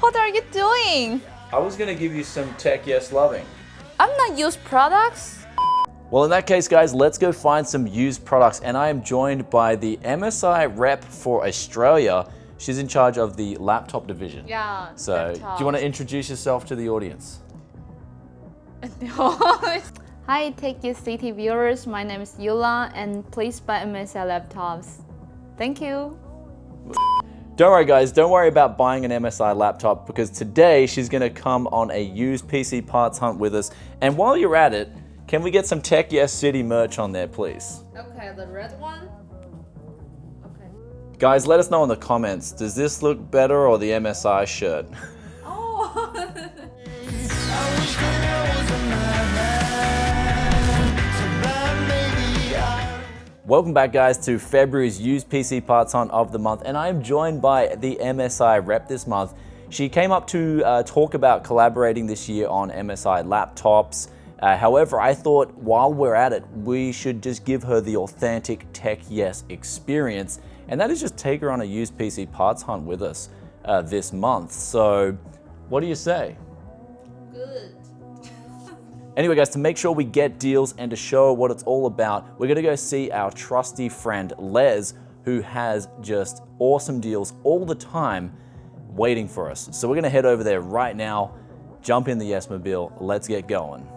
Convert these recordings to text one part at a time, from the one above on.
What are you doing? I was gonna give you some tech yes loving. I'm not used products. Well, in that case, guys, let's go find some used products. And I am joined by the MSI rep for Australia. She's in charge of the laptop division. Yeah. So, do you want to introduce yourself to the audience? Hi, Tech Yes City viewers. My name is Yula, and please buy MSI laptops. Thank you. Don't worry, guys. Don't worry about buying an MSI laptop because today she's going to come on a used PC parts hunt with us. And while you're at it, can we get some Tech Yes City merch on there, please? Okay, the red one. Okay. Guys, let us know in the comments. Does this look better or the MSI shirt? Oh. Welcome back, guys, to February's used PC parts hunt of the month, and I am joined by the MSI rep this month. She came up to talk about collaborating this year on MSI laptops. However, I thought while we're at it, we should just give her the authentic Tech Yes experience, and that is just take her on a used PC parts hunt with us this month. So, what do you say? Good. Anyway, guys, to make sure we get deals and to show what it's all about, we're gonna go see our trusty friend Les, who has just awesome deals all the time waiting for us. So we're gonna head over there right now, jump in the Yes-mobile, let's get going.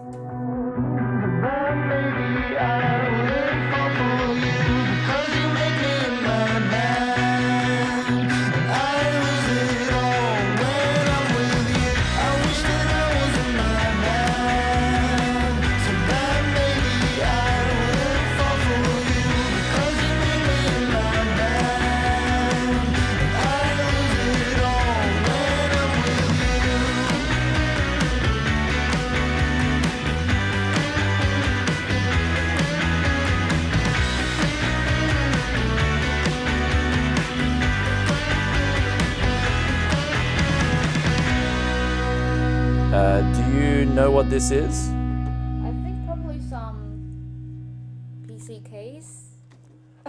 Do you know what this is? I think probably some PC case.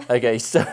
Okay, so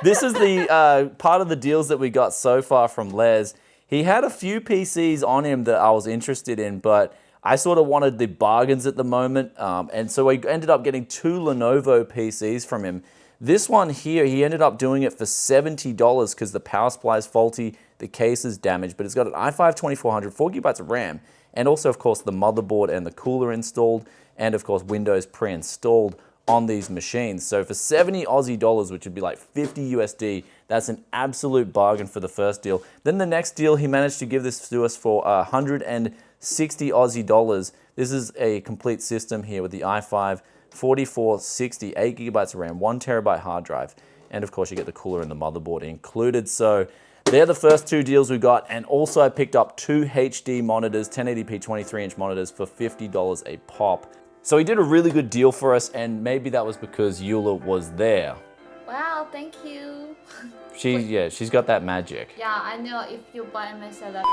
this is the part of the deals that we got so far from Les. He had a few PCs on him that I was interested in, but I sort of wanted the bargains at the moment, and so I ended up getting 2 Lenovo PCs from him. This one here, he ended up doing it for $70 because the power supply is faulty, the case is damaged, but it's got an i5 2400, 4 gigabytes of RAM, and also, of course, the motherboard and the cooler installed, and of course, Windows pre-installed on these machines. So for 70 Aussie dollars, which would be like 50 USD, that's an absolute bargain for the first deal. Then the next deal, he managed to give this to us for 160 Aussie dollars. This is a complete system here with the i5 4460, 8 gigabytes of RAM, 1 terabyte hard drive, and of course you get the cooler and the motherboard included. So they're the first 2 deals we got, and also I picked up 2 HD monitors, 1080p 23-inch monitors for $50 a pop. So he did a really good deal for us, and maybe that was because Eula was there. Wow, thank you. She's got that magic. Yeah, I know if you buy MSI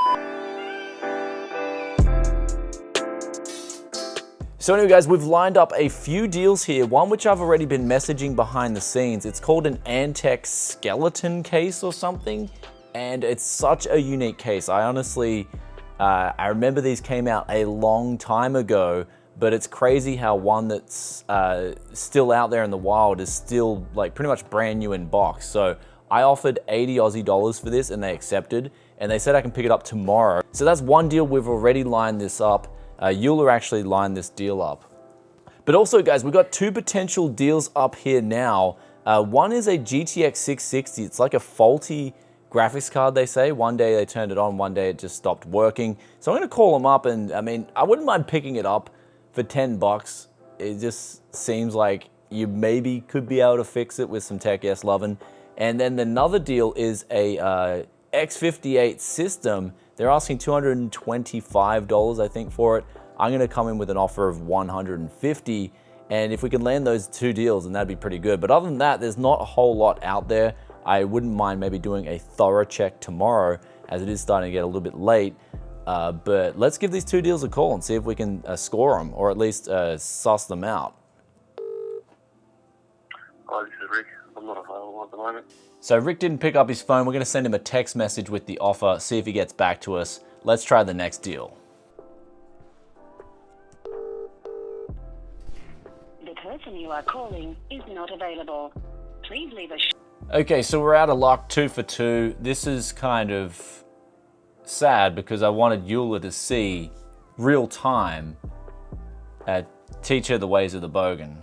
So anyway, guys, we've lined up a few deals here, one which I've already been messaging behind the scenes. It's called an Antec skeleton case or something, and it's such a unique case. I honestly, I remember these came out a long time ago, but it's crazy how one that's still out there in the wild is still like pretty much brand new in box. So I offered 80 Aussie dollars for this and they accepted, and they said I can pick it up tomorrow. So that's one deal. We've already lined this up. Eula actually lined this deal up. But also, guys, we've got 2 potential deals up here now. One is a GTX 660. It's like a faulty graphics card, they say. One day they turned it on, one day it just stopped working. So I'm gonna call them up, and I mean, I wouldn't mind picking it up for 10 bucks. It just seems like you maybe could be able to fix it with some Tech Yes lovin'. And then another deal is a X58 system. They're asking $225, I think, for it. I'm gonna come in with an offer of 150, and if we can land those 2 deals, then that'd be pretty good. But other than that, there's not a whole lot out there. I wouldn't mind maybe doing a thorough check tomorrow, as it is starting to get a little bit late. But let's give these 2 deals a call and see if we can score them, or at least suss them out. Hi, this is Rick. I'm not available at the moment. So Rick didn't pick up his phone. We're going to send him a text message with the offer, see if he gets back to us. let's try the next deal. The person you are calling is not available. Please leave a Okay, so we're out of luck, 2 for 2. This is kind of sad because I wanted Eula to see real time, teach her the ways of the bogan.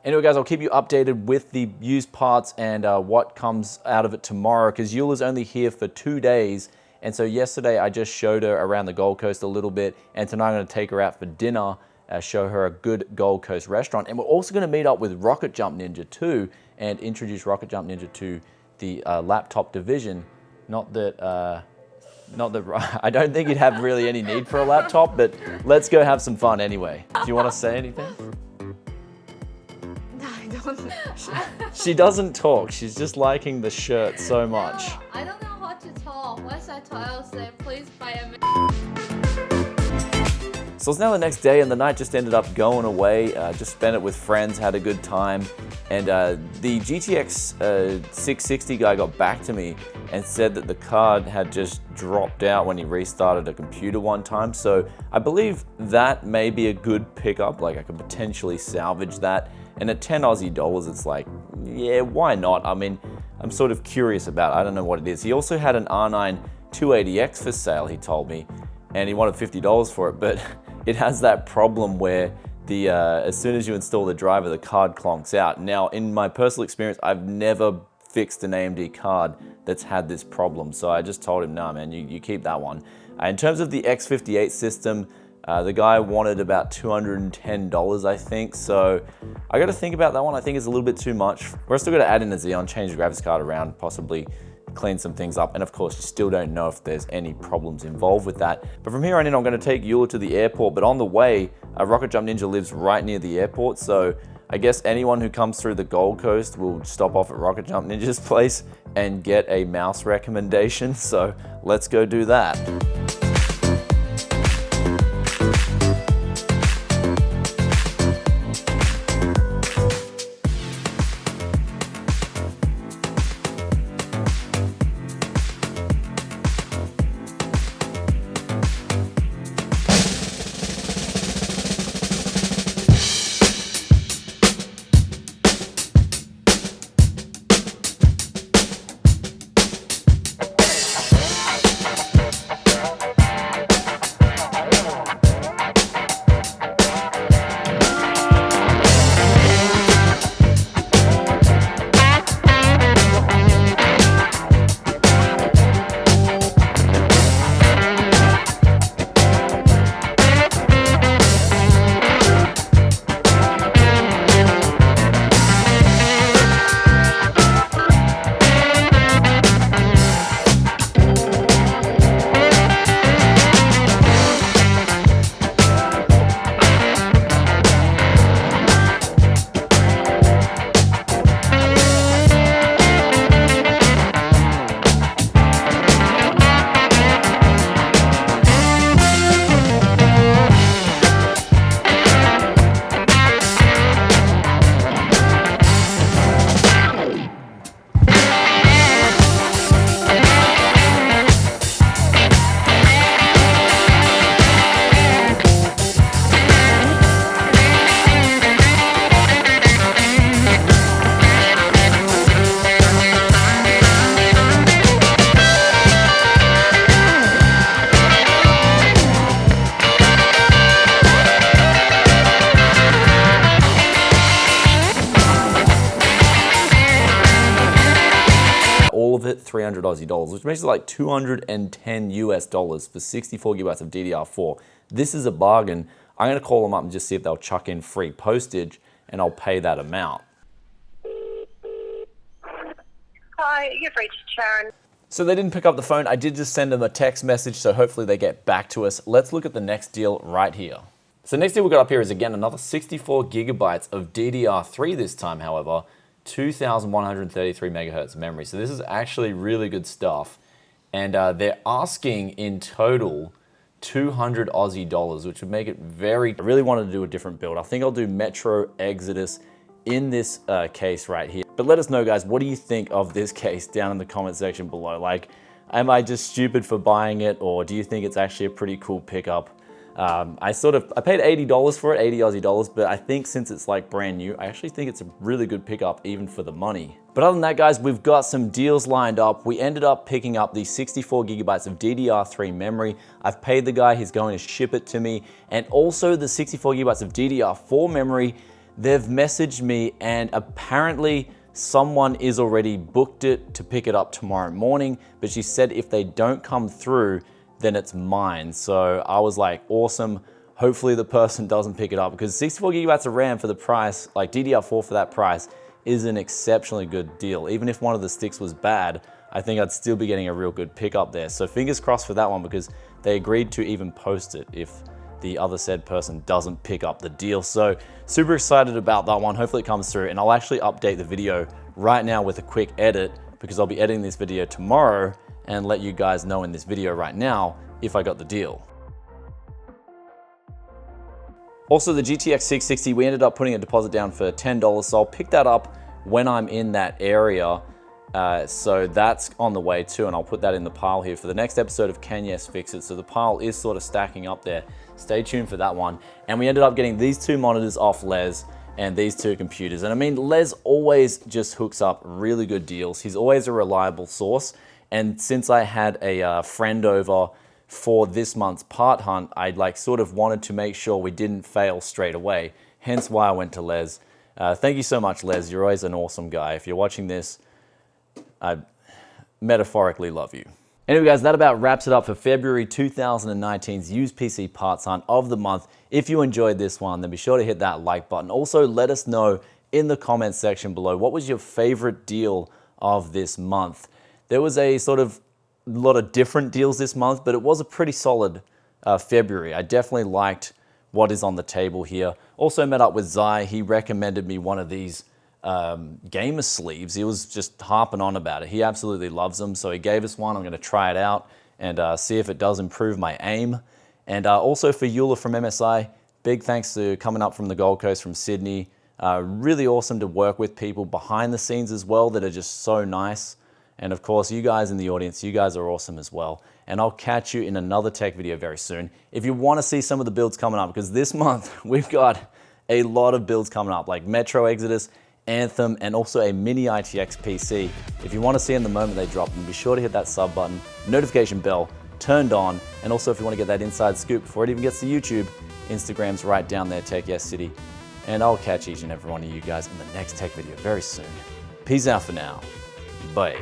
Anyway guys, I'll keep you updated with the used parts and what comes out of it tomorrow, because Eula's only here for 2 days. And so yesterday I just showed her around the Gold Coast a little bit, and tonight I'm gonna take her out for dinner, show her a good Gold Coast restaurant. And we're also gonna meet up with Rocket Jump Ninja too, and introduce Rocket Jump Ninja to the laptop division. Not that I don't think you'd have really any need for a laptop, but let's go have some fun anyway. Do you wanna say anything? I don't. She doesn't talk. She's just liking the shirt so much. No, I don't know what to talk. Once I talk, I'll say, please buy a. So it's now the next day, and the night just ended up going away. Just spent it with friends, had a good time. And the GTX 660 guy got back to me and said that the card had just dropped out when he restarted a computer one time. So I believe that may be a good pickup. Like, I could potentially salvage that. And at 10 Aussie dollars, it's like, yeah, why not? I mean, I'm sort of curious about it. I don't know what it is. He also had an R9 280X for sale, he told me, and he wanted $50 for it, but it has that problem where the as soon as you install the driver, the card clonks out. Now, in my personal experience, I've never fixed an AMD card that's had this problem, so I just told him, nah, man, you keep that one. In terms of the X58 system, the guy wanted about $210, I think, so I got to think about that one. I think it's a little bit too much. We're still going to add in a Xeon, change the graphics card around, possibly clean some things up, and of course you still don't know if there's any problems involved with that. But from here on in, I'm going to take Eula to the airport, but on the way, Rocket Jump Ninja lives right near the airport, so I guess anyone who comes through the Gold Coast will stop off at Rocket Jump Ninja's place and get a mouse recommendation, so let's go do that. All of it 300 Aussie dollars, which makes it like 210 US dollars for 64 gigabytes of DDR4. This is a bargain. I'm gonna call them up and just see if they'll chuck in free postage, and I'll pay that amount. Hi, you've reached Sharon. So they didn't pick up the phone. I did just send them a text message, so hopefully they get back to us. Let's look at the next deal right here. So the next deal we got up here is again another 64 gigabytes of DDR3 this time, however, 2,133 megahertz memory. So this is actually really good stuff. And they're asking in total 200 Aussie dollars, which would make it very... I really wanted to do a different build. I think I'll do Metro Exodus in this case right here. But let us know, guys, what do you think of this case down in the comment section below? Like, Am I just stupid for buying it, or do you think it's actually a pretty cool pickup? I paid $80 for it, 80 Aussie dollars, but I think since it's like brand new, I actually think it's a really good pickup even for the money. But other than that, guys, we've got some deals lined up. We ended up picking up the 64 gigabytes of DDR3 memory. I've paid the guy, he's going to ship it to me. And also the 64 gigabytes of DDR4 memory, they've messaged me and apparently someone is already booked it to pick it up tomorrow morning, but she said if they don't come through, then it's mine. So I was like, awesome. Hopefully the person doesn't pick it up, because 64 gigabytes of RAM for the price, like DDR4 for that price, is an exceptionally good deal. Even if one of the sticks was bad, I think I'd still be getting a real good pickup there. So fingers crossed for that one, because they agreed to even post it if the other said person doesn't pick up the deal. So super excited about that one. Hopefully it comes through, and I'll actually update the video right now with a quick edit, because I'll be editing this video tomorrow and let you guys know in this video right now if I got the deal. Also, the GTX 660, we ended up putting a deposit down for $10, so I'll pick that up when I'm in that area. So that's on the way too, and I'll put that in the pile here for the next episode of Can Yes Fix It. So the pile is sort of stacking up there. Stay tuned for that one. And we ended up getting these two monitors off Les and these two computers. And I mean, Les always just hooks up really good deals. He's always a reliable source. And since I had a friend over for this month's part hunt, I sort of wanted to make sure we didn't fail straight away. Hence why I went to Les. Thank you so much, Les. You're always an awesome guy. If you're watching this, I metaphorically love you. Anyway, guys, that about wraps it up for February 2019's used PC parts hunt of the month. If you enjoyed this one, then be sure to hit that like button. Also, let us know in the comments section below, what was your favorite deal of this month? There was a sort of lot of different deals this month, but it was a pretty solid February. I definitely liked what is on the table here. Also met up with Zai. He recommended me one of these gamer sleeves. He was just harping on about it. He absolutely loves them, so he gave us one. I'm going to try it out and see if it does improve my aim. And also for Eula from MSI, big thanks to coming up from the Gold Coast, from Sydney. Really awesome to work with people behind the scenes as well that are just so nice. And of course, you guys in the audience, you guys are awesome as well. And I'll catch you in another tech video very soon. If you want to see some of the builds coming up, because this month we've got a lot of builds coming up, like Metro Exodus, Anthem, and also a mini ITX PC. If you want to see in the moment they drop them, be sure to hit that sub button, notification bell turned on, and also if you want to get that inside scoop before it even gets to YouTube, Instagram's right down there, Tech Yes City. And I'll catch each and every one of you guys in the next tech video very soon. Peace out for now. Bye.